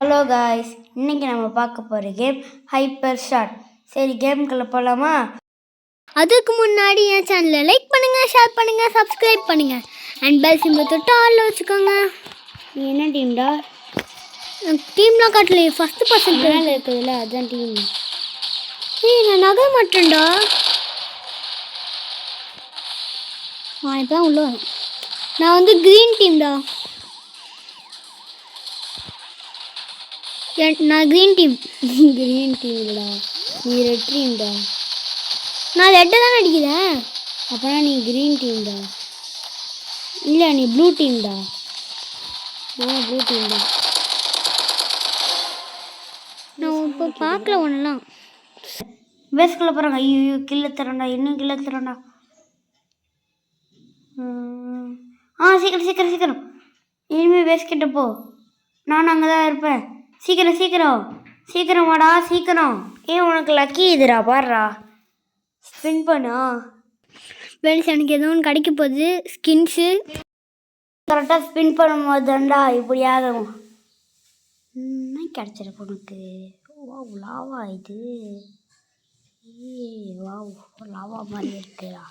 Hello guys, இன்னைக்கு நம்ம பார்க்க போகிற கேம் ஹைப்பர் ஷாட். சரி, கேமுக்குள்ள போகலாமா? அதுக்கு முன்னாடி என் சேனலை லைக் பண்ணுங்கள், ஷேர் பண்ணுங்கள், சப்ஸ்கிரைப் பண்ணுங்கள் அண்ட் பெல் சிம்பிள் தொட்டு ஆளில் வச்சுக்கோங்க. நீ என்ன டீம்டா? டீம்லாம் காட்டலையே, ஃபஸ்ட்டு பர்சன்ட் மேலே இருக்குதுல்ல, அதுதான் டீம். நான் நகை மாட்டேன்டா. இப்போ தான் உள்ள வரும். நான் வந்து க்ரீன் டீம்டா. நான் க்ரீன் டீம். க்ரீன் டீம்டா. நீ ரெட் டீம்டா. நான் ரெட்டை தான் அடிக்கிறேன். அப்போனா நீ க்ரீன் டீம்டா. இல்லை, நீ ப்ளூ டீம்டா. நான் ப்ளூ டீம்டா. நான் இப்போ பார்க்கல ஒன்றெல்லாம். பேஸ்குள்ளே போகிறாங்க. ஐயோ, கில்ல தரேன்டா, இன்னும் கில்ல தரேன்டா. சீக்கிரம் சீக்கிரம் சீக்கிரம். இனிமேல் பேஸ்கிட்ட போ. நானும் அங்கே தான் இருப்பேன். சீக்கிரம் சீக்கிரம் சீக்கிரம் வாடா, சீக்கிரம். உனக்கு லக்கி இதுடா, பாடுறா. ஸ்பின் பண்ணா ஃப்ரெண்ட்ஸ், எனக்கு எதுவும் ஒன்று கிடைக்க போகுது. ஸ்கின்ஸு கரெக்டாக ஸ்பின் பண்ணும்போது தான்டா இப்படி ஆகும். கிடச்சிருக்கு உனக்கு. வாவ், லாவா இது. வாவ், லாவா மாதிரி இருக்குடா.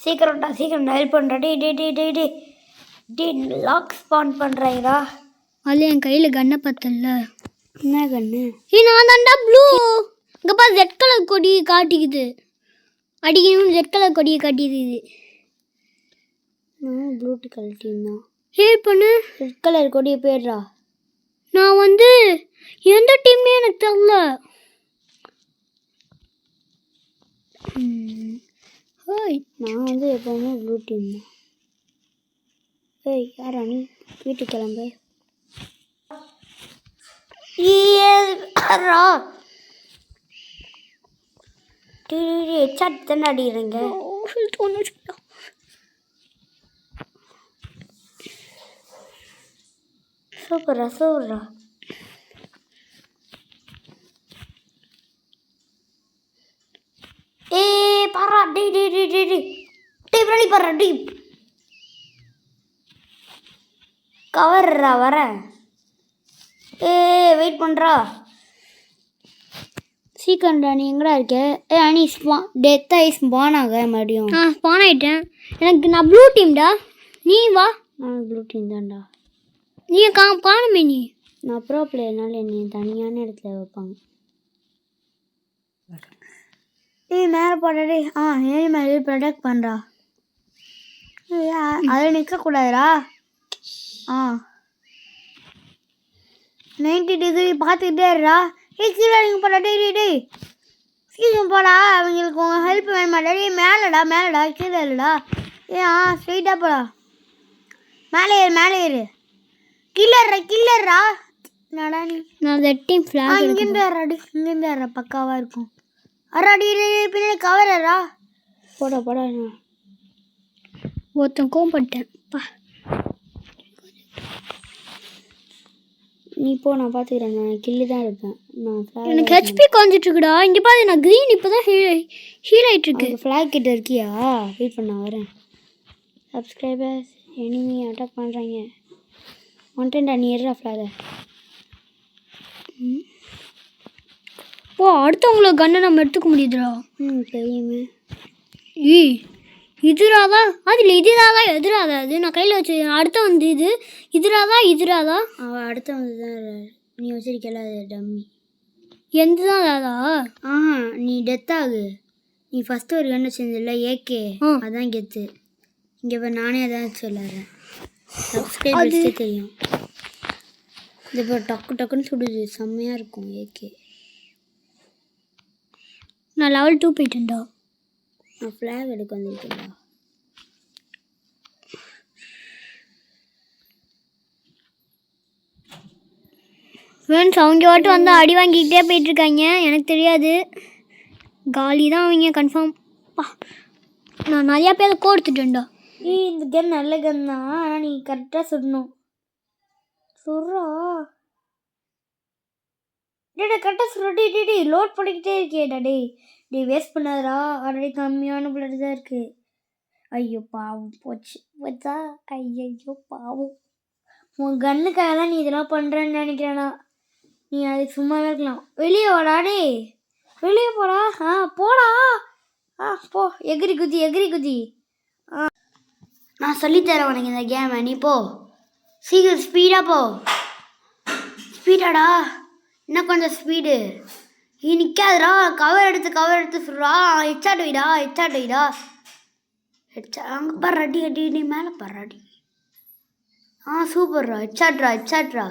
சீக்கிரம்டா, சீக்கிரம் ஹெல்ப் பண்ணுறா. டே லாக் ஸ்பான் பண்ணுறாங்கடா. அதில் என் கையில் கன்னை பார்த்தல. என்ன கண்ணு? நான் தான்டா ப்ளூ. இங்கே பார்த்து ரெட் கலர் கொடி காட்டிக்குது. அடிக்கணும், ரெட் கலர் கொடியை காட்டிக்குது. நான் ப்ளூ கலர் டீம் தான். ஹெல்ப் பண்ணு. ரெட் கலர் கொடியை போயிடுறா. நான் வந்து எந்த டீம்னே எனக்கு தெரியல. நான் வந்து எப்போவுமே ப்ளூ டீம் தான். யாரா நீ? வீட்டுக்கு கிளம்பு. ஹெட்ஷாட் தானே அடிக்கிறீங்க. சூப்பரா சூப்பரா. பாரா. பின்னாடி பாரா. கவர்றா, வரேன். வெயிட் பண்ணுறா. சீக்கிரம்டா. நீ எங்கடா இருக்க? அனி டெத் ஆகி ஸ்பான் ஆக மறுபடியும். ஸ்பான் ஆகிட்டேன். நான் ப்ளூ டீம்டா. நீ வா. நான் ப்ளூ டீம் தான்டா. நீ காணுமே. நீ நான் ப்ரோ பிளேயர்னால என்னை தனியான இடத்துல வைப்பாங்க. மேலே போடாடே. ஏறி மேலே ப்ரொடக்ட் பண்ணுறா. அதில் நிற்கக்கூடாதுடா. 90 டிகிரி பார்த்துக்கிட்டே இருடா. கீழே நீங்கள் போடா. சீக்கிரம் போடா. அவங்களுக்கு உங்கள் ஹெல்ப் வேணுமாடா. மேலேடா கீழே இல்லைடா. ஸ்ட்ரெயிட்டாக போடா. மேலே ஏறு. கில்லர்ரா. என்னடா நீ? நான் ரெட் டீம் ஃப்ளாக். இங்கேருந்து ஏறா, பக்காவாக இருக்கும். அடி பின்னாடி கவரா. போடா. ஒருத்தன் கோம்பட்டேன். நீ போ, நான் பார்த்துக்கிறேன். நான் கில்லு தான் இருப்பேன். எனக்கு ஹெச்பி குறைஞ்சிட்டு இருக்குடா. இங்கே பாரு, நான் க்ரீன் இப்போ தான் ஹீல் ஆகிட்டு இருக்கு. ஃப்ளாக் கிட்ட இருக்கியா? வெயிட் பண்ண வரேன். சப்ஸ்கிரைபர்ஸ் எனிமி அட்டாக் பண்ணுறாங்க. ஒன்டேன்டா, நீ ஏறா ஃப்ளாகை. அடுத்தவங்கள கண்ணை நம்ம எடுத்துக்க முடியுதுடா. தெரியுமே. இதுராதா அதில் இதுராதா எதிராதா? அது நான் கையில் வச்சு அடுத்த வந்து இதுராதா. அவள் அடுத்த வந்து தான் நீ வச்சிருக்கல, அது டம்மி. எந்த தான் ராதா? நீ டெத் ஆகு. நீ ஃபஸ்ட்டு ஒரு கண்ணு வச்சிருந்தில்ல, ஏகே, அதான் கெத்து. இங்கே இப்போ நானே அதான் சொல்லுறேன். சப்ஸ்கிரைபர்ஸ்க்கே தெரியும். இது இப்போ டக்குன்னு சுடுது. செம்மையாக இருக்கும் ஏகே. நான் லெவல் 2 போயிட்டேன்டா. நான் ஃப்ளாக் எடுக்க வந்திருக்கேன்டா. ஃப்ரெண்ட்ஸ், அவங்க வாட்டு வந்து அடி வாங்கிக்கிட்டே போயிட்டுருக்காங்க. எனக்கு தெரியாது, காலி தான் அவங்க கன்ஃபார்ம். நான் நிறையா பேர் கொடுத்துட்டேன்டா. இந்த கன் நல்ல கன் தான், ஆனால் நீ கரெக்டாக சுடணும். சுடுறா. கரெக்டாக சுடி. லோட் பண்ணிக்கிட்டே இருக்கேடா. Day waste பண்ணாதடா. ஆல்ரெடி கம்மியான பிளட் தான் இருக்குது. ஐயோ பாவம், போச்சா. ஐயோ பாவம். உன் கண்ணுக்காக தான் நீ இதெல்லாம் பண்ணுறேன்னு நினைக்கிறேண்ணா. நீ அது சும்மாவே இருக்கலாம். வெளியே வாடா டேய், வெளியே போடா. போடா. போ, எகிரி குதி. நான் சொல்லித்தரேன் உனக்கு இந்த கேமை, நீ போ சீக்கிரம் ஸ்பீடாக போ. ஸ்பீடாடா, இன்னும் கொஞ்சம் ஸ்பீடு. நீ நிற்காதுடா, கவர் எடுத்து சொல்கிறா. ஹெட்ஷாட் வைடா. அங்கே பாரு அடி மேலே பாரு அடி. சூப்பர்ரா, ஹெட்ஷாட்ரா.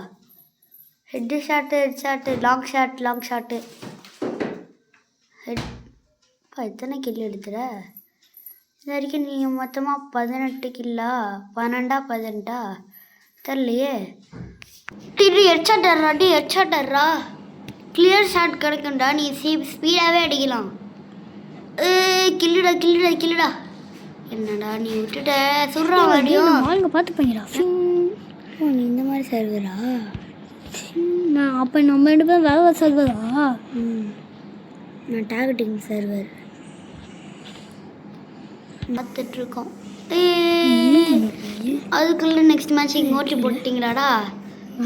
Head shot, long shot. எத்தனை கில் எடுத்துற இது வரைக்கும்? நீங்கள் மொத்தமாக 18 கில்லா, 12 தெரியலையே. ஹெட்ஷாட்டர்ரா. கிளியர் ஷாட் கிடைக்கும்டா, நீ ஸ்பீடாகவே அடிக்கலாம். கில்லுடா. என்னடா நீ விட்டுட்ட, சொல்கிறா அடியும். ஆளுங்க பார்த்துப்பீங்களா? நீ இந்த மாதிரி சர்வரா? நான் அப்போ நம்ம 2 பேரும் வேலை சர்வரா? நான் டார்கெட்டிங் சர்வர் பார்த்துட்ருக்கோம். அதுக்குள்ளே நெக்ஸ்ட் மேட்ச் நோட்டி போட்டிங்களாடா?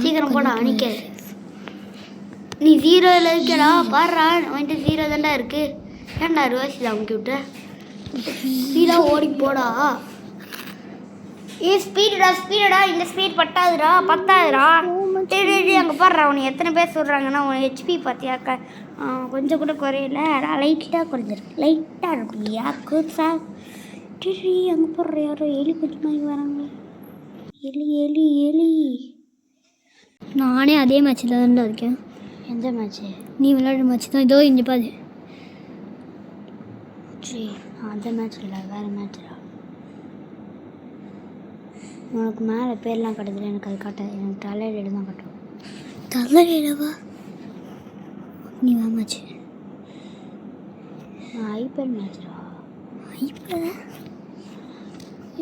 சீக்கிரம் போடா அணிக்க. நீ 0ல் இருக்கடா, பாடுறா. வந்துட்டு 0 தான்டா இருக்கு. ஏன்டா ரிவர்ஸ் அமுக்கி விட்ட? ஸ்பீடாக ஓடி போடா. ஸ்பீடடா. இந்த ஸ்பீட் பத்தாதுடா. டேய் அங்கே பாடுறா. உனக்கு எத்தனை பேர் சொல்கிறாங்கன்னா உனக்கு ஹெச்பி பார்த்தியாக்கா கொஞ்சம் கூட குறையல. லைட்டாக குறைஞ்சிருக்கு. லைட்டாக இருக்குல்லையா கூசா? டேய் அங்கே போடுற யாரோ எலி கொஞ்சமாக வராங்க. எலி. நானே அதே மேட்ச்சில் தான் இருக்கேன். எந்த மேட்ச்சு? நீ விளையாடுற மேட்ச் தான். இதோ இங்கே பாரு. சரி, அந்த மேட்ச் இல்லை, வேறு மேட்ச்டா. உனக்கு மேலே பேர்லாம் கட்டுதில்ல, எனக்கு அது காட்ட. எனக்கு தலையில தான் கட்டும். தலையிலவா? நீ வா மேட்ச். ஐபிஎல் மேட்ச்டா. ஐபிஎல்?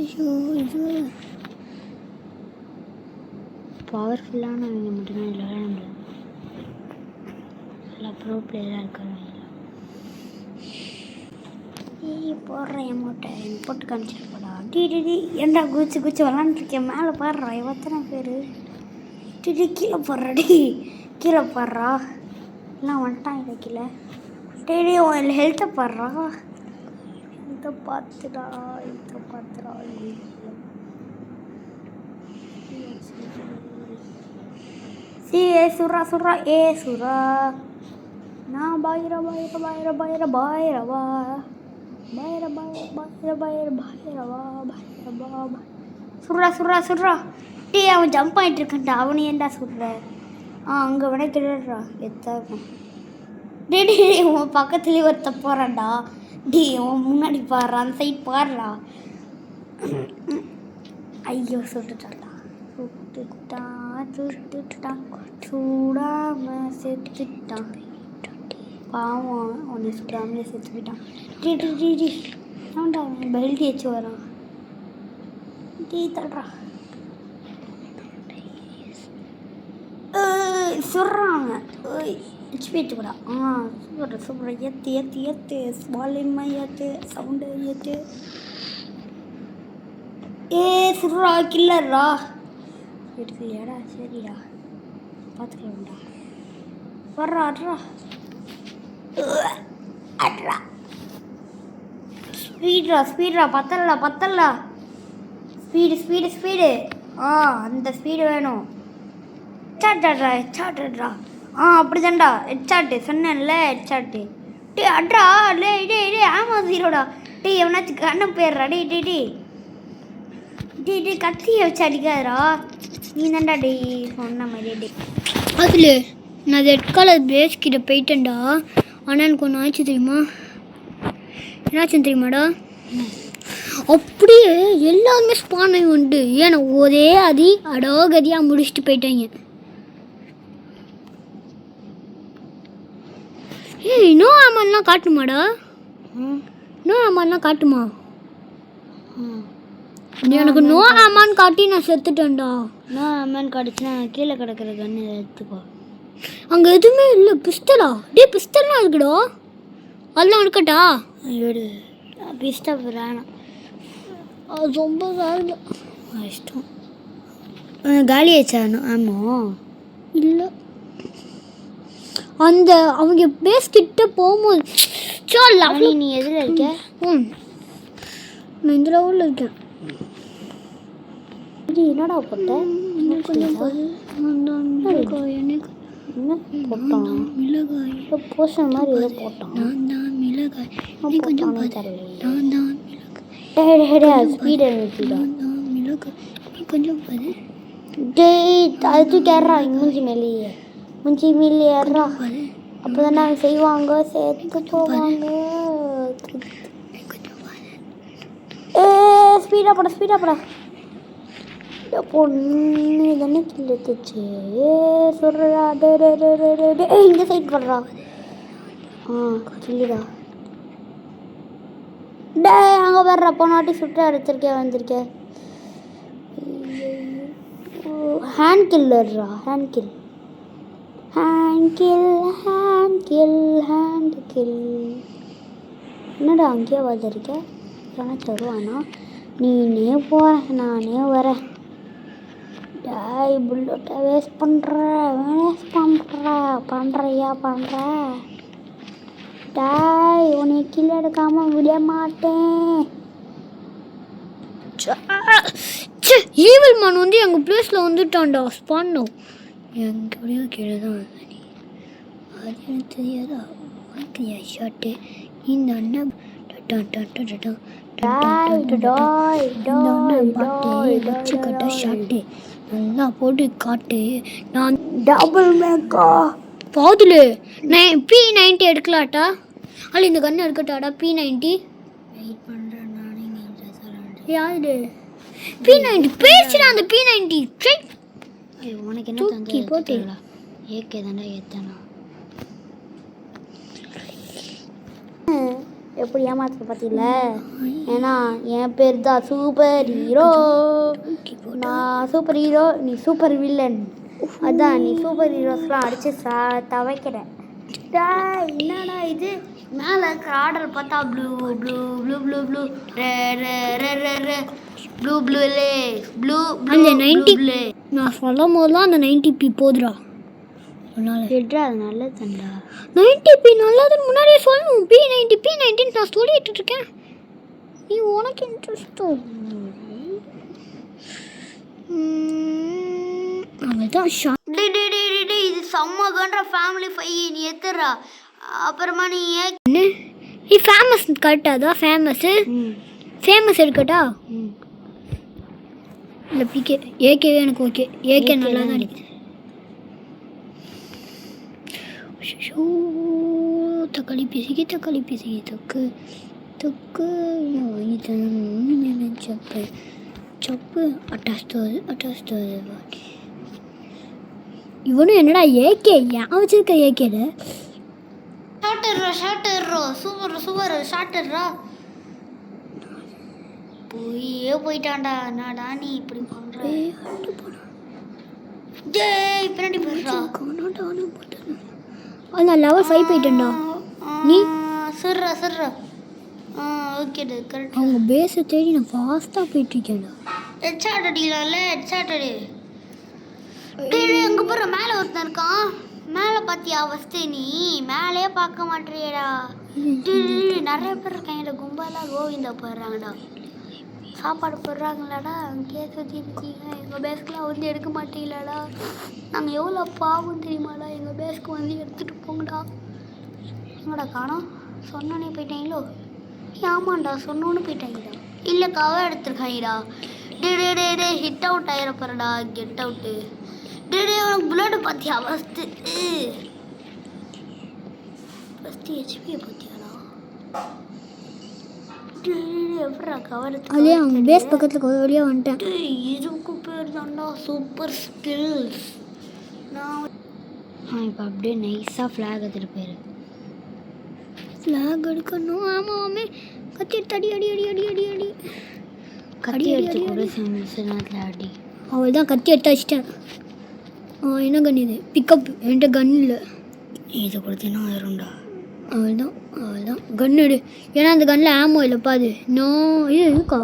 ஐயோ இது பவர்ஃபுல்லானவங்க மட்டும்தான் இதில் விளையாட முடியாது. நல்லா ப்ரோ பிளேயராக இருக்கிறவங்க போடுறேன் அமௌண்ட்டை எனக்கு போட்டு காமிச்சிட்டு போடா. டி ஏன்டா குச்சி விளாண்டுருக்கேன். மேலே பாடுறா எத்தனை பேர். கீழே போடுறா. எல்லாம் வந்துட்டான் கீழே. உன் ஹெல்த்தை பாடுறா. இதை பார்த்துடா. சுரா சுரா. நான் பாயிரவா. சுடுறா. டீ அவன் ஜம்ப் ஆகிட்டு இருக்கான்டா. அவனு ஏன்டா சுடுற? அங்கே வேணா கிடறா. எத்தாக்கும் டே உன் பக்கத்துலேயே ஒருத்த போகிறான்டா. உன் முன்னாடி பாடுறா, அந்த சைட் பாடுறா. ஐயோ சுட்டுட்டான். சூடாமல் செத்துட்டான். பாவம் அவனை சுடாமலே செத்து போயிட்டான். டி அவன்டா பெல்ட் வச்சு வரான். தடுறா. சொல்கிறாங்க ஹெச்பி ஏற்றுக்கூடா. சூப்பர். ஏற்று வால்யூம் ஏற்று, சவுண்டு ஏற்று. சுடுறா. கில்லர்ரா. எடுக்கலையாடா? சரிடா, பார்த்துக்கலாம்டா. வர்றா அட்ரா. ஸ்பீட்ரா. பத்தலடா. ஸ்பீடு. அந்த ஸ்பீடு வேணும். ஹெட்ஷாட்ரா. அப்படி தான்டா ஹெட்ஷாட்டு சொன்னேன்ல. ஹெட்ஷாட்டு. அட்ரா. டே ஆமா 0டா. எவனாச்சும் கண்ணை போயிடுறா. டே கத்தியை வச்சு அடிக்காதரா. நீ தான்டா சொன்ன மாதிரி. அதில் நான் ரெட் கலர் பேஸ் கிட்ட போயிட்டேன்டா. ஆனால் எனக்கு ஒன்று ஆச்சு தெரியுமா? என்னாச்சுன்னு தெரியுமாடா? அப்படியே எல்லாருமே ஸ்பான் ஆகி வந்துட்டு ஏன்னா ஒரே அடோகதியாக முடிச்சுட்டு போயிட்டாங்க. நோ ஆமான்லாம் காட்டுமாடா? நோ ஆமான்லாம் காட்டுமா? எனக்கு நோ ஆமான்னு காட்டி நான் செத்துட்டேன்டா. நோ ஆமான்னு காட்டுச்சுன்னா கீழே கிடக்கிற கண்ணு எடுத்துக்கோ. அங்கே எதுவுமே இல்லை. பிஸ்டலா? பிஸ்டல்லாம் இருக்குடா. அதெல்லாம் இருக்கட்டா? எடு. பிஸ்டல் வேணாம், அது ரொம்ப இஷ்டம். காலி ஆச்சா? ஆமாம். இல்லை அந்த அவங்க பேஸ் கிட்ட போகும்போது நீ எதில் இருக்க? நான் இந்த லெவலில் இருக்கேன். இது என்னடா போட்ட? கொஞ்சம் போட்டான் மிளகாய் போஷன் மாதிரி ஏதோ போட்டான். நான் தான் மிளகாய் நீ கொஞ்சம் பாரு. நான் தான் ஸ்பீட் இருந்துச்சுடா. மிளகாய் நீ கொஞ்சம் பாரு. அது தூக்கி ஏறா மூஞ்சி மேலேயே ஏறா. அப்போ தானே அவங்க செய்வாங்க, சேர்த்து போவாங்க. ஸ்பீடாக போடா பொண்ணு தானே கிள்ளுச்சு. சொல்றா இந்த சைட் போடுறா. கிள்ளுடா. டே அங்கே வர்ற போனாட்டி சுட்டு அடிச்சிருக்கேன் வந்திருக்கேன். ஹேண்ட் கில்லர்ரா. ஹேண்ட் கில் என்னடா அங்கேயே வந்திருக்க? தருவானா? நீனே போற நானே வரேன். டாய் புல்லட்டை வேஸ்ட் பண்ணுற டாய் உன்னை கீழே எடுக்காமல் விட மாட்டேன். ஈவில் மேன் வந்து எங்கள் பிளேஸில் வந்துட்டான்டா. ஸ்பான் எங்கேயோ கீழே தான் வந்த நீ. அது எனக்கு தெரியாதா? ஷாட்டு இந்த அண்ணன் வச்சுக்கட்ட ஷாட்டு நல்லா போட்டு காட்டு. நான் டபுள் மேக்கா பாதுல P90 எடுக்கலாட்டா? அல்ல இந்த கண்ணு எடுக்கட்டாடா? P90 வெயிட் பண்ணுறேன் நானே. யாரு P90 பேசுடா? அந்த P90 உனக்கு என்ன தூக்கி போட்டீங்களா? ஏகே தானே ஏத்தனா? எப்படி ஏமாத்த பார்த்தீங்கள? ஏன்னா என் பேர் தான் சூப்பர் ஹீரோ. நான் சூப்பர் ஹீரோ, நீ சூப்பர் வில்லன். அதான் நீ சூப்பர் ஹீரோஸ்லாம் அடிச்சு தவைக்கிற. என்னடா இது? மேலே இருக்கிற ஆர்டர் பார்த்தா blue blue blue blue blue blue ப்ளூலே ப்ளூ அந்த 90 நான் சொல்லும் போதெல்லாம் அந்த 90p போதுடா. அது நல்லது தான்டா. 90p நல்லதுன்னு முன்னாடியே சொல்லணும். P90 நான் சொல்லிட்டு இருக்கேன். நீ உனக்கு இன்ட்ரெஸ்ட்டோ? அவதான் இது செம்ம கண்ட ஃபேமிலி 5 நீ எத்துறா. அப்புறமா நீ ஃபேமஸ் கரெக்டாக ஃபேமஸ் இருக்கட்டா? இல்லை பிகே ஏகேவே எனக்கு ஓகே. ஏகே நல்லா தான் அடிக்குது. தக்காளி பிசிக்கி தொக்கு சப்பு அட்டாஸ்து. இவனும் என்னடா ஏகே ஏன் வச்சிருக்க? ஏகேல ஷாட்டுறா சூப்பர் ஷாட்டுறா. போயிட்டான்டா. என்னடா நீ இப்படி பண்ற? பின்னாடி போடுறா. நான் லெவல் 5 போயிட்டேன்டா. நீ சொல்றா ஓகே கரெக்ட். அவங்க பேஸை தேடி நான் ஃபாஸ்ட்டாக போயிட்டுருக்கேன்டா. ஹெட்ஷாட் அடிக்கலாம்ல? ஹெட்ஷாட் அடி. எங்கே போகிற? மேலே ஒருத்தன் இருக்கான். மேலே பார்த்தியா? ஃபஸ்ட்டு நீ மேலே பார்க்க மாட்டேறியடா. நிறைய பேர் இருக்காங்கடா. கும்பலாக கோவிந்தா போடுறாங்கடா. சாப்பாடு போடுறாங்களாடா. அங்கேயே சுற்றி எங்கள் பேஸ்க்கெலாம் வந்து எடுக்க மாட்டீங்களாடா? நாங்கள் எவ்வளோ பாவம் தெரியுமாடா? எங்கள் பேஸ்க்கு வந்து எடுத்துகிட்டு போங்கடா. எங்கடா காணோம்? சொன்னோன்னே போயிட்டாங்களோ? ஆமாண்டா சொன்னோன்னு போயிட்டாங்கடா. இல்லை கவர் எடுத்துருக்காங்கடா. டே ஹிட் அவுட் ஆயிரப்பறடா. Get out. உனக்கு புல்லட்டு பார்த்தியா? ஃபஸ்ட்டு ஹெச்பியை பார்த்தியாடா? எப்படா கவர் அதே அவங்க பேஸ் பக்கத்தில் வழியாக வந்துட்டேன். இதுக்கு பேர் தான்டா சூப்பர் ஸ்கில்ஸ். நான் இப்போ அப்படியே நைஸாக ஃப்ளாக் எடுத்துகிட்டு போயிரு. ஃப்ளாக் எடுக்கணும். ஆமாமே கத்தி எடுத்து அடி கத்தி எடுத்து கூட சில நேரத்தில் அடி. அவள் தான் கத்தி எடுத்து வச்சிட்டேன். என்ன கன் இது? பிக்கப். என்கிட்ட கன் இல்லை. இது கொடுத்தீங்கன்னா வரும்டா. அவள் தான் கன் எடு. ஏன்னா அந்த கன்னில் ஆமோ இல்லைப்பா. அது இது இருக்கா?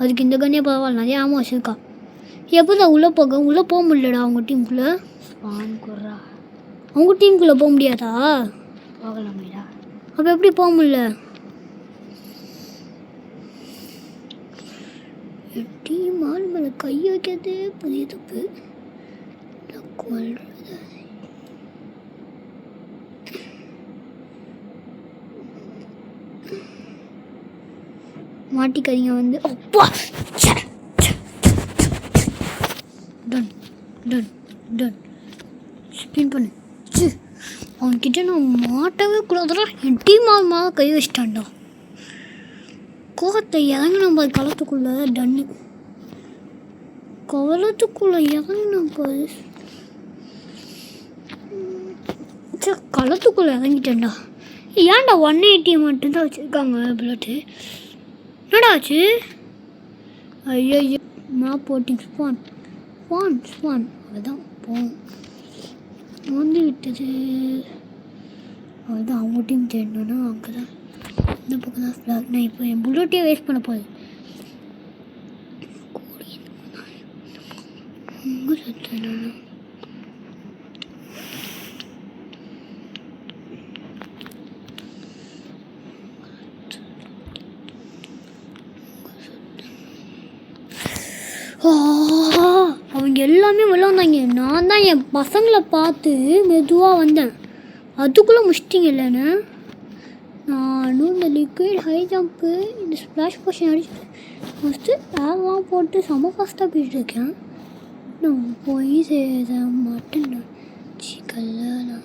அதுக்கு இந்த கன்னே பரவாயில்ல. நிறைய ஆமோ வச்சுருக்கா. எப்போ தான் உள்ளே போக முடியலடா அவங்க டீமுக்குள்ளே. ஸ்பான் குர்ரா அவங்க டீமுக்குள்ளே போக முடியாதா? போகலாமேடா. அப்போ எப்படி போக முடியல? டீம் ஆள் மேலே கை வைக்கிறதே பெரிய தப்பு. கொள்றது மாட்டிக்காதீங்க வந்து. அப்பா டன் டன் டன் ஸ்பின் பண்ணு. அவன்கிட்ட நான் மாட்டவே கூடாதுடா. என் டீம் ஆள் கை வச்சிட்டான்டா. கோவத்தை இறங்கின பாரு களத்துக்குள்ளே. டன்னு களத்துக்குள்ளே இறங்கின பாரு. களத்துக்குள்ளே இறங்கிட்டேன்டா. ஏன்டா 180 மட்டும்தான் வச்சுருக்காங்க புல்லட்டு? என்னடா ஆச்சு? ஐயோ மேப் போட்டிங் ஸ்பான் ஸ்பான் ஸ்பான் அதுதான் போகும் வந்து விட்டது. அதுதான் அவங்க டீம் தேடணுன்னா அங்கே தான் இந்த பக்கம் தான் ஃப்ளாக். நான் இப்போ என் புல்லட்டே வேஸ்ட் பண்ண போகுது. உங்க சத்தம் அவங்க எல்லாமே விளாண்டாங்க. நான் தான் என் பசங்களை பார்த்து மெதுவாக வந்தேன். அதுக்குள்ளே முடிச்சிட்டிங்க இல்லைன்னு. நானும் இந்த லிக்விட் ஹை ஜம்ப்பு இந்த ஸ்ப்ளாஷ் போஷன் அடிச்சுட்டு ஃபஸ்ட்டு பேக்லாம் போட்டு செம்ம ஃபாஸ்ட்டாக போயிட்டு இருக்கேன். நான் போய் சேர மாட்டேன். சிக்கல்லாம்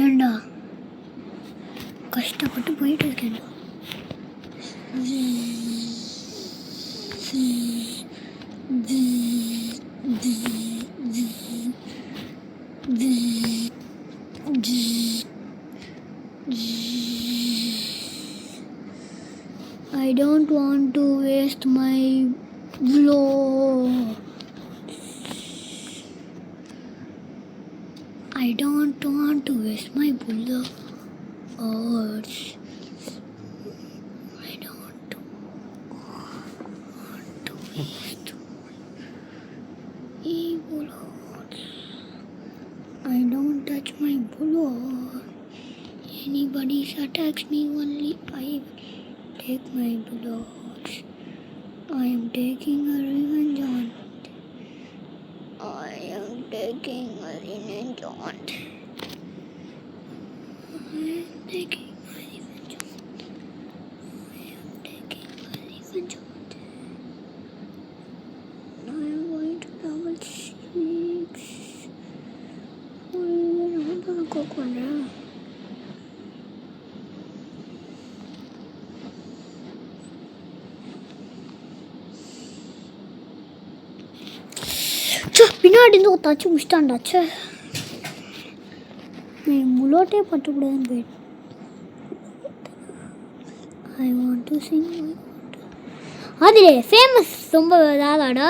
ஏண்டா கஷ்டப்பட்டு போயிட்டு இருக்கேன்டா. I don't want to waste my blood. I don't want to waste my bullets. I don't want to waste my bullets. I don't touch my bullets. Anybody attacks me only, I take my bullets. I am taking a revenge on. I am taking a revenge on. I am taking a revenge on. I am taking a revenge on. I am going to double 6. I'm going to cook one now. பின்னாடி இருந்து ஒரு தச்சு முடிச்சிட்டான்டாச்சு. என் முள்ளோட்டே பட்டக்கூடாதுன்னு போயிட்டு. I want to Singh. அதிலே famous ரொம்ப வேதாடா.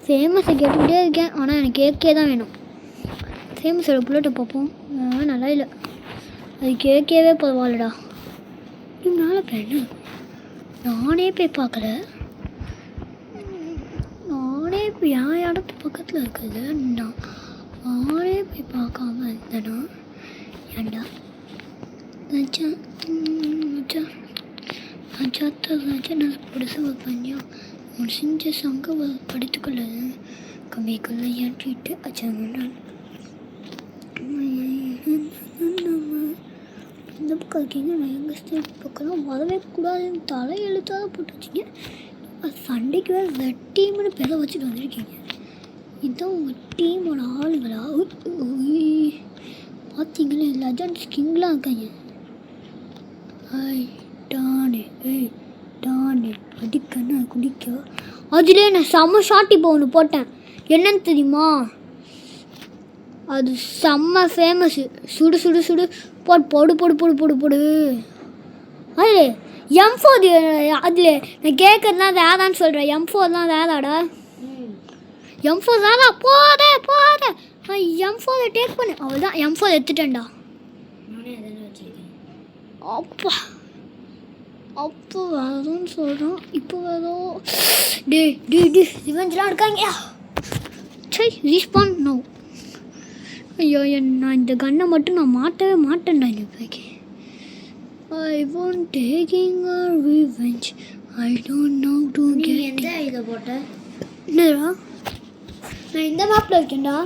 ஃபேமஸை கேட்டுக்கிட்டே இருக்கேன். ஆனால் எனக்கு கேக்கே தான் வேணும். ஃபேமஸோட புல்லட்டை பார்ப்போம். நல்லா இல்லை. அது கேக்கவே பரவாயில்லடா. இதனால பேன நானே போய் பார்க்கல. இப்போ என் இடத்து பக்கத்தில் இருக்குது. நானே போய் பார்க்காம இருந்தேன்னா ஏண்டா மச்சான் மச்சான் மச்சான் நான் புதுசு வைப்பேன். உன் செஞ்ச சங்க படித்துக்கொள்ளது கம்மிக்குள்ள ஏற்றிட்டு அச்சாங்க. இந்த பக்கம் இருக்கீங்க. நான் எங்கள் ஸ்டேட் பக்கம்லாம் வரவே கூடாதுன்னு தலையெழுத்தாக போட்டு வச்சிங்க. சண்டைக்கு வேறு ரெட் டீம்னு பேரை வச்சுட்டு வந்திருக்கீங்க. இதுதான் உங்கள் டீமோட ஆளுங்களா? பார்த்தீங்களே லெஜண்ட் கிங்லாம் இருக்காங்க. டானே அடிக்கண்ணா குடிக்க. அதிலே நான் செம்ம ஷார்ட் இப்போ ஒன்று போட்டேன். என்னன்னு தெரியுமா? அது செம்ம ஃபேமஸ்ஸு. சுடு சுடு சுடு போடு போடு போடு போடு போடு போடு. அது M4 அதில் நான் கேட்குறது தான் வேதான்னு சொல்கிறேன். M4 தான் வேதாடா. M4 தானா? போத M4 டேக் பண்ணு. அவள் தான் M4 எடுத்துட்டேன்டா. அப்பா அப்போ வேறதுன்னு சொல்கிறான். இப்போ வேறும் டே ரிவெஞ்ச்லாம் இருக்காங்க. சரி ரீஸ்பான் நோ. ஐயோ நான் இந்த கன்னை மட்டும் நான் மாட்டவே மாட்டேன்டா இந்த பேக்கே. I want taking a revenge. I don't know to get. நீ எந்த இதை போட்ட? என்னடா நான் இந்த மேப்பில் இருக்கேன்டா.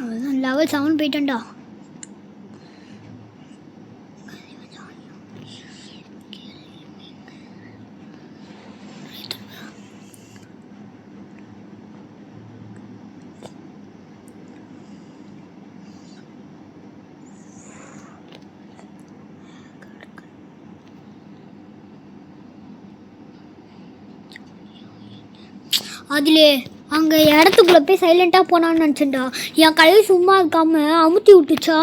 அதான் லெவல் 7 போயிட்டேன்டா. அதிலே அங்கே இடத்துக்குள்ளே போய் சைலண்ட்டாக போனான்னு நினச்சேன்டா. என் கையை சும்மா இருக்காமல் அமுத்தி விட்டுச்சா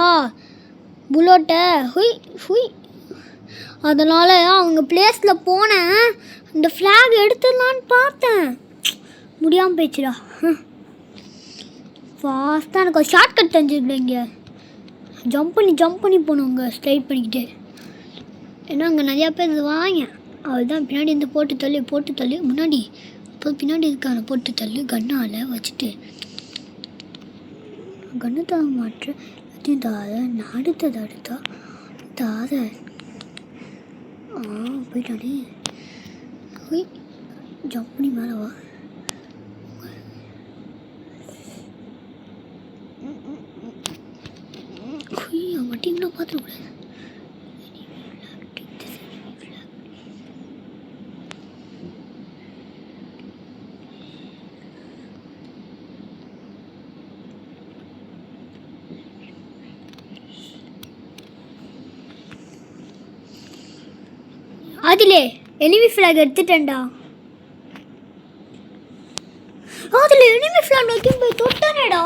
புல்லட்டை. ஹுய் அதனால் அவங்க பிளேஸில் போனேன். இந்த ஃப்ளாக் எடுத்துடலான்னு பார்த்தேன், முடியாமல் போயிடுச்சுடா. ஃபாஸ்ட்டாக எனக்கு ஒரு ஷார்ட் கட் தெரிஞ்சுக்கல. இங்கே ஜம்ப் பண்ணி போகணுங்க ஸ்ட்ரைட் பண்ணிக்கிட்டு. ஏன்னா அங்கே நிறையா பேர் இது வாங்க. அவள் தான் பின்னாடி இருந்து போட்டு தள்ளி முன்னாடி இப்போ பின்னாடி இருக்கான போட்டு தள்ளி கண்ணால் வச்சுட்டு கண்ணு தர மாட்டேன். எல்லாத்தையும் தாத அடுத்தா தாத போயிட்டானே. போய் ஜம்ப் பண்ணி மேலே வா. மாட்டிங்கன்னா பார்த்துக்கூடாது. அதிலே எனிமி ஃப்ளாக் எடுத்துட்டேன்டா. அதில் எனிமி ஃப்ளாக் நோக்கி போய் தொட்டானேடா.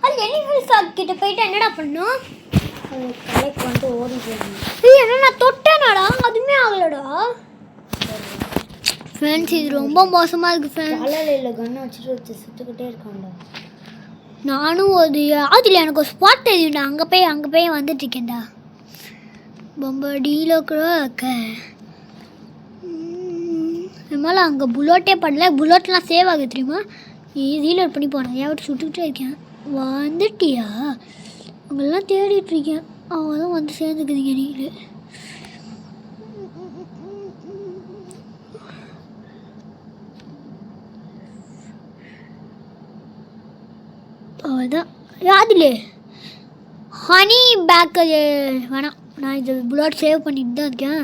அது எனிமி ஃப்ளாக் கிட்ட போயிட்டு என்னடா பண்ணும்? கலெக்ட் பண்ணிட்டு ஓடி போய் என்ன நான் தொட்டேனாடா, அதுவுமே ஆகலடா. ஃப்ரெண்ட்ஸ் இது ரொம்ப மோசமாக இருக்குது ஃப்ரெண்ட்ஸ். தலையில் கண்ணை வச்சுட்டு சுற்றுக்கிட்டே இருக்கான்டா. நானும் ஒரு அதில் எனக்கு ஒரு ஸ்பாட் தெரியும்டா. அங்கே போய் வந்துட்டு இருக்கேன்டா. ரொம்ப டீலோக்குறோம் இருக்க மேலே அங்கே புல்லட்டே பண்ணல. புல்லட்லாம் சேவ் ஆகுது தெரியுமா? ரீலோட் பண்ணி போனேன். ஏன் சுட்டுக்கிட்டே இருக்கேன். வந்துட்டியா? அவங்களெல்லாம் தேடிட்டுருக்கேன். அவங்க தான் வந்து சேர்ந்துக்குதுங்க. நீங்களே அவ்வளோதான். யாதிலே ஹனி பேக்கு வேணாம். நான் இது புல்லட் சேவ் பண்ணிட்டு தான் இருக்கேன்.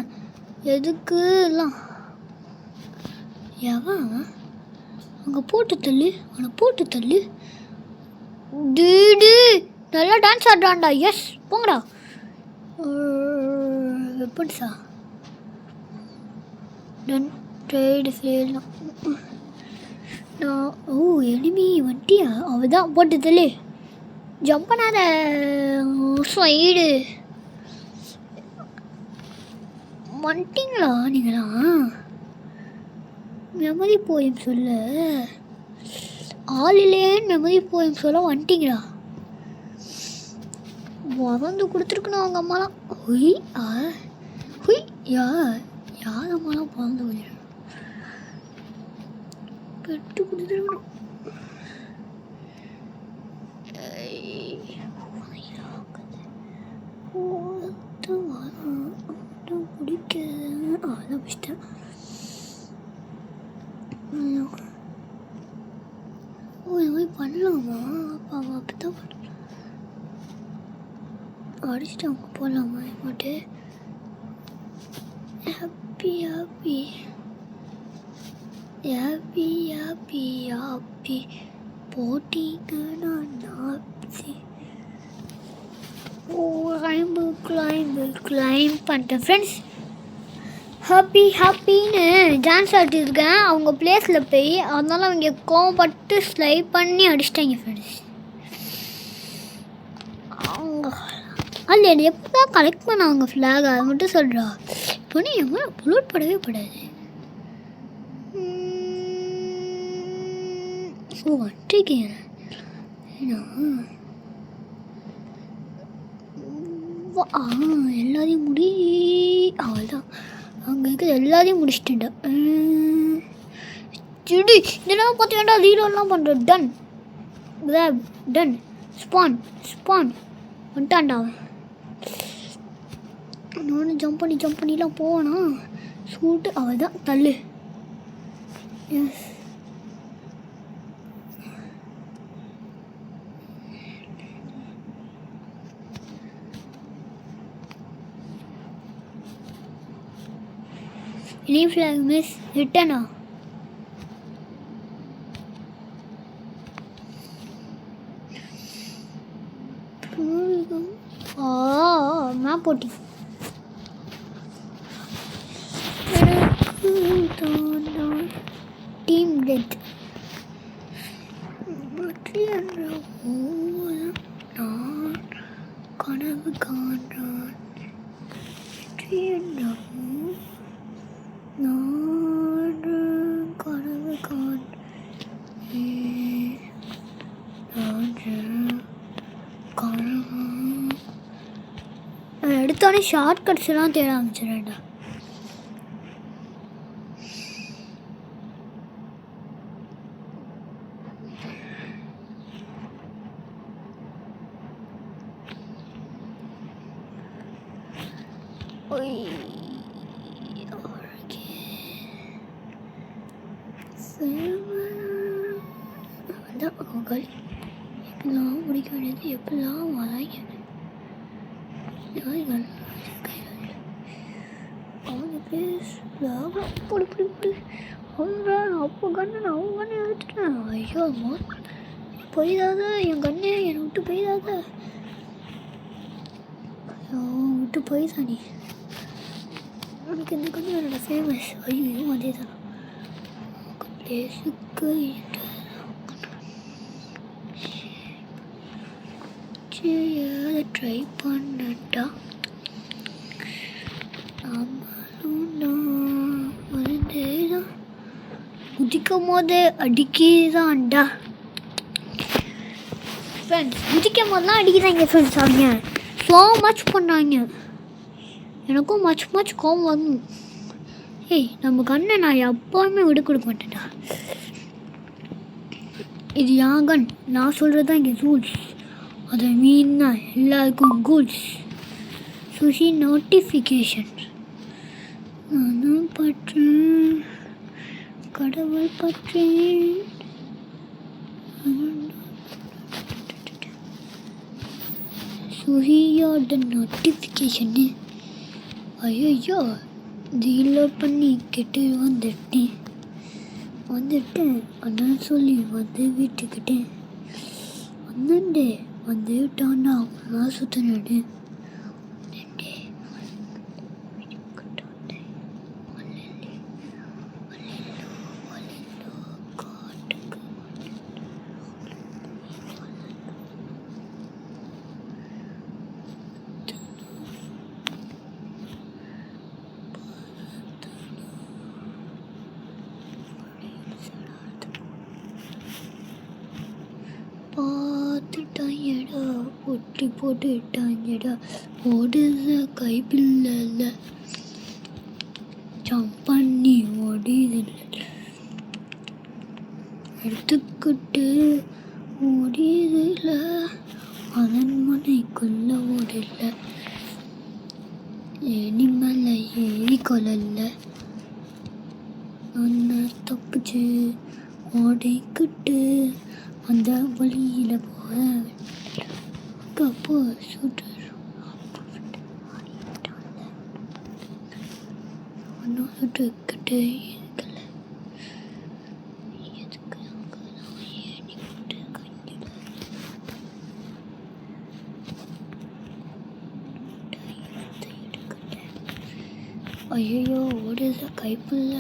எதுக்கு எல்லாம் எவன் அங்கே போட்டு தள்ளு. டீடு நல்லா டான்ஸ் ஆடுறான்டா. எஸ் போங்கடா. வெப்பன்ஸா டன் ட்ரேடு ஃபெயிலாம். எனிமி வண்டியா? அவள் தான் போட்டு தள்ளு. ஜம்ப் பண்ணாத சைடு. வந்துட்டிங்களா நீங்களாம்? மெமரி போயம் சொல்ல ஆளிலேன்னு மெமரி போயம் சொல்ல வந்துட்டிங்களா? மறந்து கொடுத்துருக்கணும் அவங்க அம்மாலாம். யார் அம்மாலாம் பிறந்து போயிடும் பெட்டு கொடுத்துருக்கணும். பிடிக்க அதான் பிடிச்சிட்டேன். இது மாதிரி பண்ணலாமா? அப்போ அவன் அப்படி தான் அடிச்சுட்டு அவங்க போடலாமா? போட்டு ஹாப்பி போட்டிங்கன்னா நாப்சி கிளைம் பண்ணிட்டேன் ஃப்ரெண்ட்ஸ். ஹாப்பின்னு டான்ஸ் ஆடிட்டுருக்கேன் அவங்க பிளேஸில் போய். அதனால அவங்க கோவப்பட்டு ஸ்லைப் பண்ணி அடிச்சிட்டாங்க ஃப்ரெண்ட்ஸ். அல்ல எப்போ தான் கலெக்ட் பண்ணாங்க ஃப்ளாக் அதை மட்டும் சொல்கிறா. இப்போ நீ எவ்வளோ அப்லோட் படவே படாது. ஸோ வந்துருக்கேன் எல்லாத்தையும் முடி. அவள்தான் அங்கே இருக்கிற எல்லாத்தையும் முடிச்சுட்டேன்டா. சிடி இதெல்லாம் பார்த்தீங்கன்னா ரீலோலாம் பண்ணுறேன். டன் கிராப் டன் ஸ்பான் வந்துட்டான்டா. நானும் ஜம்ப் பண்ணிலாம் போவேனா சூட்டு. அவள் தான் தள்ளு. Yes any flag miss return map போட்டி. டீம் டெத் கனவு காண்றான் கனவு எடுத்தோடனே ஷார்ட் கட்ஸ் எல்லாம் தேட ஆரம்பிச்சிடா. எப்பெல்லாம் முடிக்க வேண்டியது எப்பெல்லாம் வராங்க. அப்போ கண்ணு அவங்க கண்ணை எடுத்துட்டேன். ஐயோ போயிடாத என் கண்ணே என்னை விட்டு போயிடாத. ஐயோ விட்டு போயிதா நீ. எனக்கு இந்த கண்ணு என்னோட ஃபேமஸ். ஐயோ அதே தான் பிளேஸுக்கு ட்ரை பண்ணட்டா. குதிக்கும் போது அடிக்கதான்டா ஃப்ரெண்ட்ஸ். குதிக்கும் போதெல்லாம் அடிக்கிறாங்க ஃப்ரெண்ட்ஸ். அவங்க ஸோ மச் பண்ணாங்க. எனக்கும் மச் கோவம் வரும். ஏய் நம்ம கண்ணை நான் எப்போவுமே விட கொடுக்க மாட்டேன்டா. இது என் கன். நான் சொல்கிறது தான் இங்கே ரூல்ஸ். அதை மீன்னா எல்லாருக்கும் கூல்ஸ். சுஷி நோட்டிஃபிகேஷன் நானும் பற்றேன் கடவுள் பற்றேன். சுஷியோட நோட்டிஃபிகேஷனு. ஐயோ ரீலோட் பண்ணி கெட்டு வந்துட்டேன் அதான் சொல்லி வந்து வீட்டுக்கிட்டேன் வந்துட்டான்னா நான் சுற்றினேன். பார்த்துட்டாங்கடா ஒட்டி போட்டுட்டாங்கடா. ஓடுத கைப்பில்ல ஜம்ப் பண்ணி ஓடிதில்லை எடுத்துக்கிட்டு ஓடியதில்ல அரண்மனைக்குள்ள ஓடல இனிமேல ஏறி கொள்ளல. அண்ணா தப்பிச்சு ஓடிக்கிட்டு அந்த வழியில் போகிறேன். அப்போ சுட்டுக்கிட்டே இருக்கல. எதுக்கு ஐயோ ஓடுத கைப்புள்ள.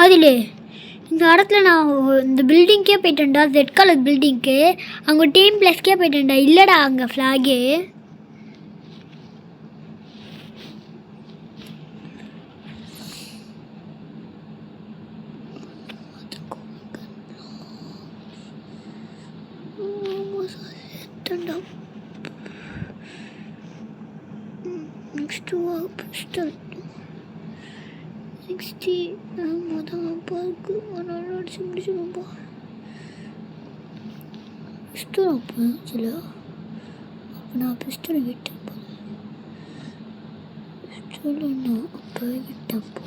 மாதிலே இந்த இடத்துல நான் இந்த பில்டிங்க்கே போயிட்டேன்டா, ரெட் கலர் பில்டிங்க்கு. அங்கே டீம் ப்ளஸ்க்கே போயிட்டேன்டா. இல்லைடா அங்கே ஃப்ளாகே. Next to a pistol 60 மொதல் அப்பாவுக்கு 100 முடிச்சுருப்பா. பிஸ்டல் அப்போ சில அப்போ நான் பிஸ்டலை விட்டேன்ப்பா. பிஸ்டலை நான் அப்போ விட்டேன்ப்பா.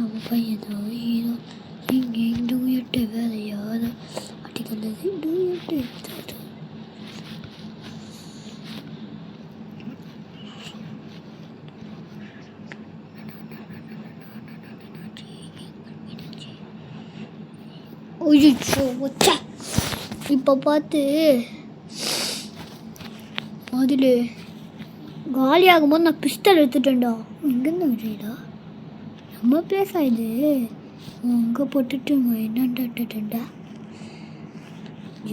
நம்ம பையன் தான் ஹீரோ. இங்கே டூயட்டு வேலையாத அடிக்கிறது டூயட்டு. இப்போ பார்த்து அதில் காலியாகும்போது நான் பிஸ்டல் எடுத்துட்டேன்டா. எங்கேருந்து விடுறீடா? நம்ம பிளேஸ் ஆகுது. அங்கே போட்டுட்டு என்னண்டா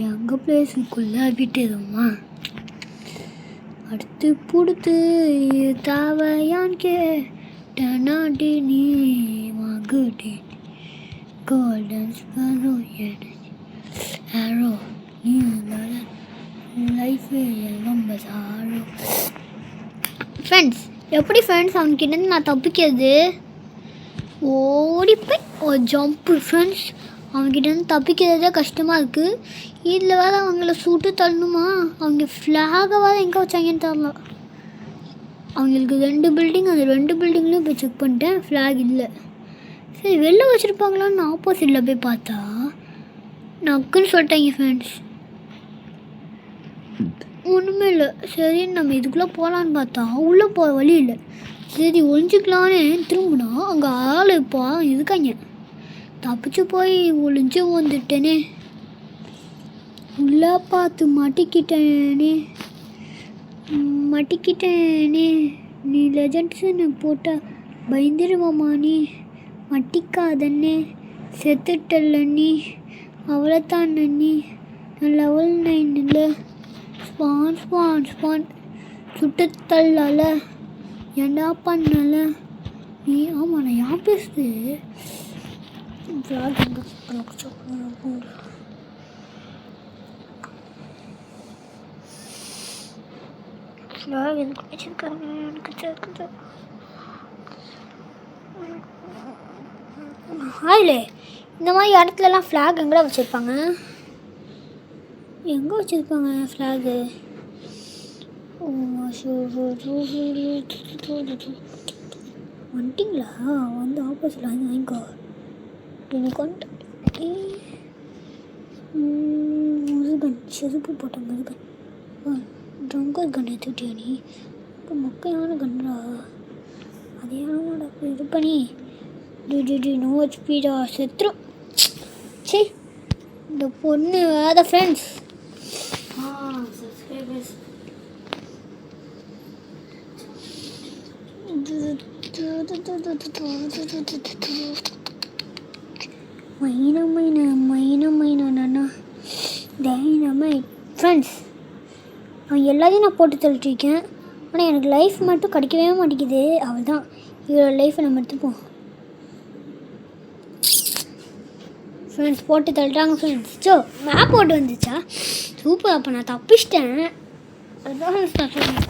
எங்கள் பிளேஸுக்குள்ளே விட்டுதும்மா. அடுத்து பிடித்து தாவையான் கேட்டனாடி நீ வாங்குடி கோல்டன் ஸ்பரோ ஆரோ நீ லைஃபு எல்லாம் பசாரோ. ஃப்ரெண்ட்ஸ் எப்படி ஃப்ரெண்ட்ஸ் அவன்கிட்ட நான் தப்பிக்கிறது? ஓடி போய் ஒரு ஜம்ப்பு ஃப்ரெண்ட்ஸ். அவன்கிட்டேருந்து தப்பிக்கிறதே கஷ்டமாக இருக்குது. இதில் வேறு அவங்கள சுட்டு தள்ளணுமா? அவங்க ஃப்ளாகை வேறு எங்கே வச்சாங்கன்னு தரல. அவங்களுக்கு 2 பில்டிங், அந்த 2 பில்டிங்லேயும் போய் செக் பண்ணிட்டேன், ஃப்ளாக் இல்லை. சரி வெளில வச்சுருப்பாங்களான்னு ஆப்போசிட்டில் போய் பார்த்தா நக்குன்னு சொல்லிட்டாங்க ஃப்ரெண்ட்ஸ். ஒன்றுமே இல்லை. சரி நம்ம இதுக்குள்ளே போகலான்னு பார்த்தா உள்ளே போகிற வழி இல்லை. சரி ஒழிஞ்சிக்கலான்னு திரும்பினா அங்கே ஆள் இப்போ இருக்காங்க. தப்பிச்சு போய் ஒளிஞ்சு வந்துட்டேனே. உள்ளே பார்த்து மாட்டிக்கிட்டேனே. நீ லெஜண்ட்ஸுன்னு போட்ட பயந்துருவாமா நீ. மட்டிக்காதண்ணே செத்துட்டல்ல நீ. அவ்வளோதான் நீ. லெவல் 9 ஸ்பான் சுட்டுத்தள்ளால ஏண்டா பண்ணல நீ. ஆமாம் நான் யார் பேசுது? ஃப்ளாக் எதுக்கு வச்சுருக்காங்க எனக்கு தெரியுது. ஆயிலே இந்த மாதிரி இடத்துலலாம் ஃப்ளாக் எங்கே வச்சுருப்பாங்க? எங்கே வச்சுருப்பாங்க ஃப்ளாகு? வந்துட்டிங்களா? வந்து ஆப்போசிட்டில் வந்து வாங்கிக்கோ. எனக்கு வந்துட்டு முருகன் செருப்பு போட்ட முருகன் ட்ரங்கர் கன் எடுத்துட்டியா நீ? இப்போ மொக்கையான கன்றா அதே ஆனோட இது பண்ணி நோ ஹெச்பிடா செத்துரும். சரி இந்த பொண்ணு வேறு ஃப்ரெண்ட்ஸ். சப்ஸ்கிரைபர்ஸ் மைனா டைனமைட் ஃப்ரெண்ட்ஸ். அவன் எல்லாத்தையும் நான் போட்டு தள்ளிட்டுருக்கேன். ஆனால் எனக்கு லைஃப் மட்டும் கிடைக்கவே மாட்டேங்குது. அவள் தான் இவ்வளோ லைஃப்பை நம்ம எடுத்துப்போம் ஃப்ரெண்ட்ஸ். போட்டு தள்ளிட்டாங்க ஃப்ரெண்ட்ஸ். ஸோ மேப் போட்டு வந்துச்சா சூப்பர். அப்போ நான் தப்பிச்சிட்டேன். அதுதான் நான் சொல்லுவேன்.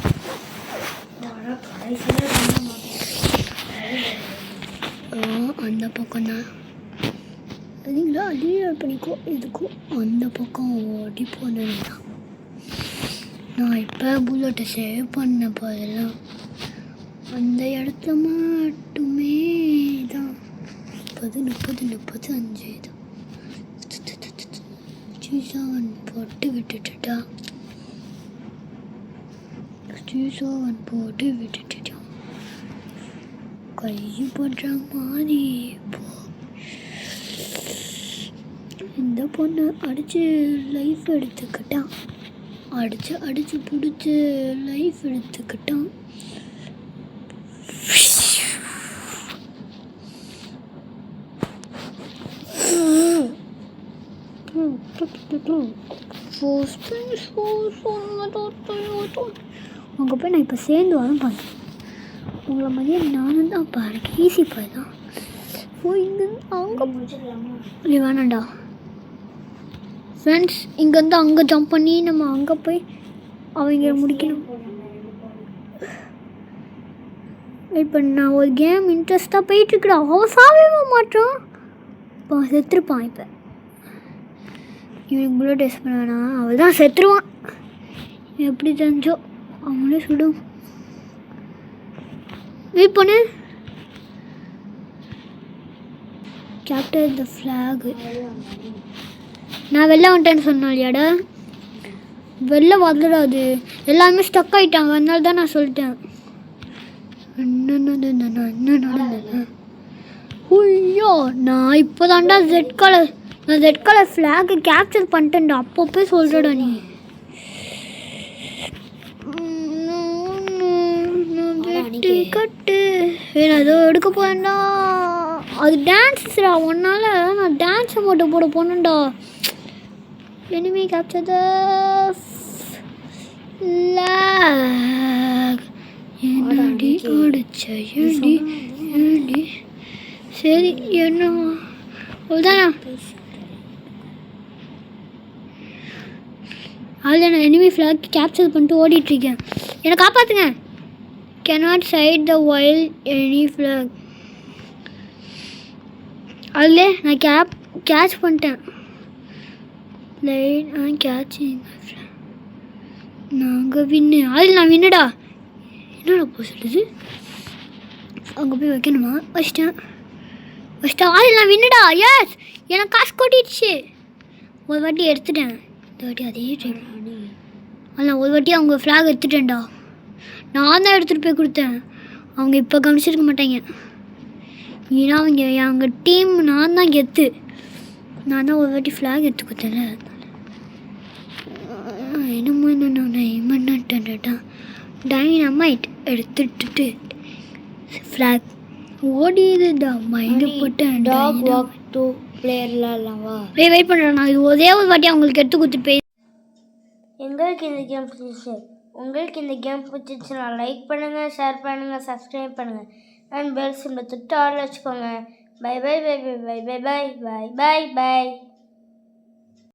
அந்த பக்கம் தான் அதுங்களா லீடர் பண்ணிக்கோ. இதுக்கும் அந்த பக்கம் ஓடி போனேன்னா நான் இப்போ புல்லட்டை சேவ் பண்ண போதெல்லாம் அந்த இடத்துல மட்டுமே தான் 30 தான். சீசாவன் போட்டு விட்டுட்டா. கை போடுற மாதிரி இப்போ இந்த பொண்ணு அடித்து லைஃப் எடுத்துக்கிட்டான். அடிச்சு பிடிச்சி லைஃப் எடுத்துக்கிட்டான். அங்கே போய் நான் இப்போ சேர்ந்து வரேன் பாருங்க. உங்களை மாதிரியே நானும் தான் பாருங்க. ஈஸி பாய் தான். இங்கே அங்கே முடிச்சிடலாமா? வேணாண்டா ஃப்ரெண்ட்ஸ். இங்கேருந்து அங்கே ஜம்ப் பண்ணி நம்ம அங்கே போய் அவங்க முடிக்கணும். வெயிட் பண்ண. நான் ஒரு கேம் இன்ட்ரெஸ்ட்டாக போயிட்டுருக்குறா. அவன் சாப்பிட மாட்டான். இப்போ செத்துருப்பான். இப்போ இவனுக்கு புல்லட் டெஸ்ட் பண்ண வேணாம். அவள் தான் செத்துருவான். எப்படி தெரிஞ்சோ அவங்களே சுடும். வெயிட் பண்ணு. கேப்டர் த ஃப்ளாகு. நான் வெளில வந்துட்டேன்னு சொன்னாலியாடா. வெளில வரலாது. எல்லாமே ஸ்டக் ஆகிட்டாங்க. அதனால தான் நான் சொல்லிட்டேன். ஐயோ நான் இப்போ தான்டா ரெட் கலர் ஃப்ளாகை கேப்சர் பண்ணிட்டேன்டா. அப்பப்போ சொல்கிறடா நீ. கட்டு ஏதோ எடுக்க போறேன்டா. அது டான்ஸ்ரா. ஒன்னால நான் டான்ஸை மட்டும் போட போனேன்டா. Enemy capture the flag. என்னடி அடிச்ச ஏடி. சரி என்ன அவ்வளோதானா? அதில் நான் எனிமி ஃப்ளாக் கேப்சர் பண்ணிட்டு ஓடிட்டுருக்கேன். என்னை காப்பாற்றுங்க. cannot sight the wild any flag. அதில் நான் கேட்ச் பண்ணிட்டேன். Light catching. நாங்கள் வின்னு. அதில் நான் வின்னுடா. என்னடா போ சொல்லுது. அங்கே போய் வைக்கணுமா? வச்சிட்டேன். அதில் நான் வின்னுடா. எஸ் எனக்கு காசு கொட்டிடுச்சு. ஒரு வாட்டி எடுத்துட்டேன். இந்த வாட்டி அதே ட்ரைவ். அதில் ஒரு வாட்டி அவங்க ஃப்ளாக் எடுத்துட்டேன்டா. நான் தான் எடுத்துகிட்டு போய் கொடுத்தேன். அவங்க இப்போ கவனிச்சிருக்க மாட்டாங்க. ஏன்னா அவங்க டீம் நான் தான் கெத்து. நான் தான் ஒரு வாட்டி ஃப்ளாக் எடுத்து கொடுத்தேன்ல. என்னமோ டைனமைட் எடுத்துட்டு ஃப்ளாக் ஓடிதுடா. மைண்டு போட்டேன். டாக் வாக் டூ பிளேயர்லாம்வா. வெயிட் பண்ணுறேன். நான் இது ஒரே ஒரு வாட்டி அவங்களுக்கு எடுத்து கொடுத்துட்டு போய். உங்களுக்கு இந்த கேம் பிடிச்சிச்சுன்னா லைக் பண்ணுங்கள், ஷேர் பண்ணுங்கள், சப்ஸ்கிரைப் பண்ணுங்கள் அண்ட் பெல் சிம்பிள் தொட்டு ஆல் வச்சுக்கோங்க. Bye bye bye bye bye bye bye bye bye by.